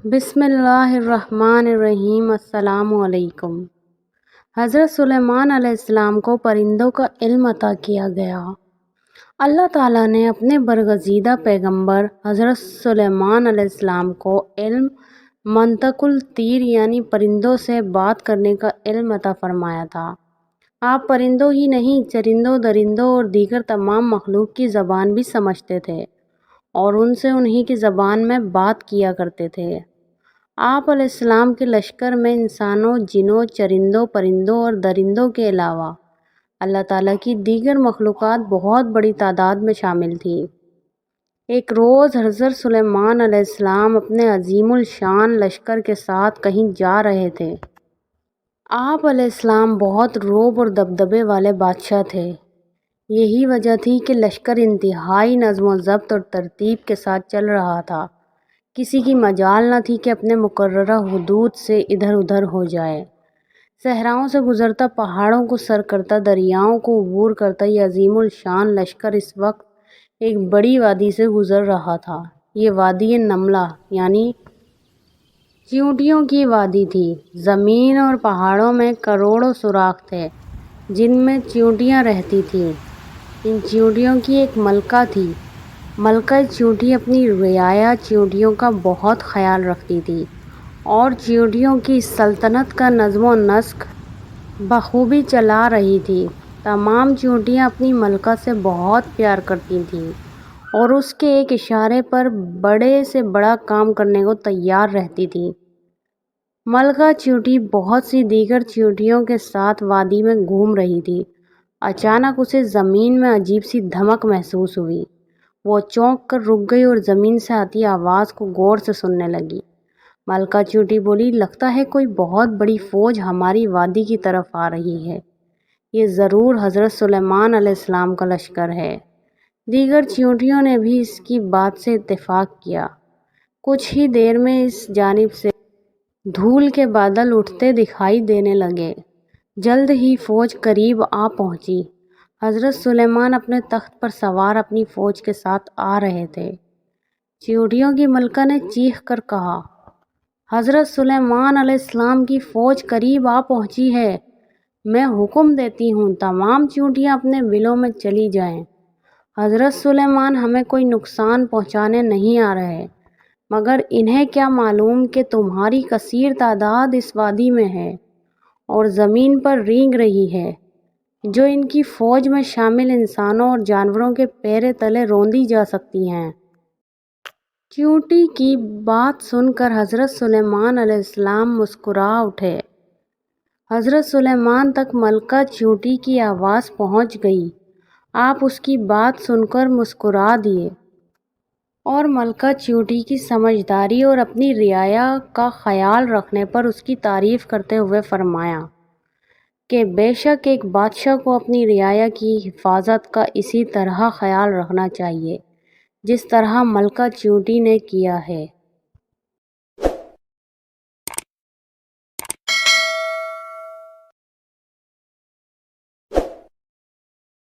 بسم اللہ الرحمن الرحیم۔ السلام علیکم۔ حضرت سلیمان علیہ السلام کو پرندوں کا علم عطا کیا گیا۔ اللہ تعالیٰ نے اپنے برگزیدہ پیغمبر حضرت سلیمان علیہ السلام کو علم منطق الطیر یعنی پرندوں سے بات کرنے کا علم عطا فرمایا تھا۔ آپ پرندوں ہی نہیں، چرندوں، درندوں اور دیگر تمام مخلوق کی زبان بھی سمجھتے تھے اور ان سے انہی کی زبان میں بات کیا کرتے تھے۔ آپ علیہ السلام کے لشکر میں انسانوں، جنوں، چرندوں، پرندوں اور درندوں کے علاوہ اللہ تعالیٰ کی دیگر مخلوقات بہت بڑی تعداد میں شامل تھی۔ ایک روز حضرت سلیمان علیہ السلام اپنے عظیم الشان لشکر کے ساتھ کہیں جا رہے تھے۔ آپ علیہ السلام بہت رعب اور دبدبے والے بادشاہ تھے۔ یہی وجہ تھی کہ لشکر انتہائی نظم و ضبط اور ترتیب کے ساتھ چل رہا تھا۔ کسی کی مجال نہ تھی کہ اپنے مقررہ حدود سے ادھر ادھر ہو جائے۔ صحراؤں سے گزرتا، پہاڑوں کو سر کرتا، دریاؤں کو عبور کرتا، یہ عظیم الشان لشکر اس وقت ایک بڑی وادی سے گزر رہا تھا۔ یہ وادی نملہ یعنی چیونٹیوں کی وادی تھی۔ زمین اور پہاڑوں میں کروڑوں سوراخ تھے جن میں چیونٹیاں رہتی تھیں۔ ان چیونٹیوں کی ایک ملکہ تھی۔ ملکہ چیونٹی اپنی رعایا چیونٹیوں کا بہت خیال رکھتی تھی اور چیونٹیوں کی سلطنت کا نظم و نسق بخوبی چلا رہی تھی۔ تمام چیونٹیاں اپنی ملکہ سے بہت پیار کرتی تھیں اور اس کے ایک اشارے پر بڑے سے بڑا کام کرنے کو تیار رہتی تھیں۔ ملکہ چیونٹی بہت سی دیگر چیونٹیوں کے ساتھ وادی میں گھوم رہی تھی۔ اچانک اسے زمین میں عجیب سی دھمک محسوس ہوئی۔ وہ چونک کر رک گئی اور زمین سے آتی آواز کو غور سے سننے لگی۔ ملکہ چیونٹی بولی، لگتا ہے کوئی بہت بڑی فوج ہماری وادی کی طرف آ رہی ہے۔ یہ ضرور حضرت سلیمان علیہ السلام کا لشکر ہے۔ دیگر چیونٹیوں نے بھی اس کی بات سے اتفاق کیا۔ کچھ ہی دیر میں اس جانب سے دھول کے بادل اٹھتے دکھائی دینے لگے۔ جلد ہی فوج قریب آ پہنچی۔ حضرت سلیمان اپنے تخت پر سوار اپنی فوج کے ساتھ آ رہے تھے۔ چیونٹیوں کی ملکہ نے چیخ کر کہا، حضرت سلیمان علیہ السلام کی فوج قریب آ پہنچی ہے۔ میں حکم دیتی ہوں تمام چیونٹیاں اپنے بلوں میں چلی جائیں۔ حضرت سلیمان ہمیں کوئی نقصان پہنچانے نہیں آ رہے، مگر انہیں کیا معلوم کہ تمہاری کثیر تعداد اس وادی میں ہے اور زمین پر رینگ رہی ہے، جو ان کی فوج میں شامل انسانوں اور جانوروں کے پیرے تلے روندی جا سکتی ہیں۔ چیونٹی کی بات سن کر حضرت سلیمان علیہ السلام مسکرا اٹھے۔ حضرت سلیمان تک ملکہ چیونٹی کی آواز پہنچ گئی۔ آپ اس کی بات سن کر مسکرا دیے اور ملکہ چیونٹی کی سمجھداری اور اپنی رعایا کا خیال رکھنے پر اس کی تعریف کرتے ہوئے فرمایا کہ بے شک ایک بادشاہ کو اپنی رعایا کی حفاظت کا اسی طرح خیال رکھنا چاہیے جس طرح ملکہ چیونٹی نے کیا ہے۔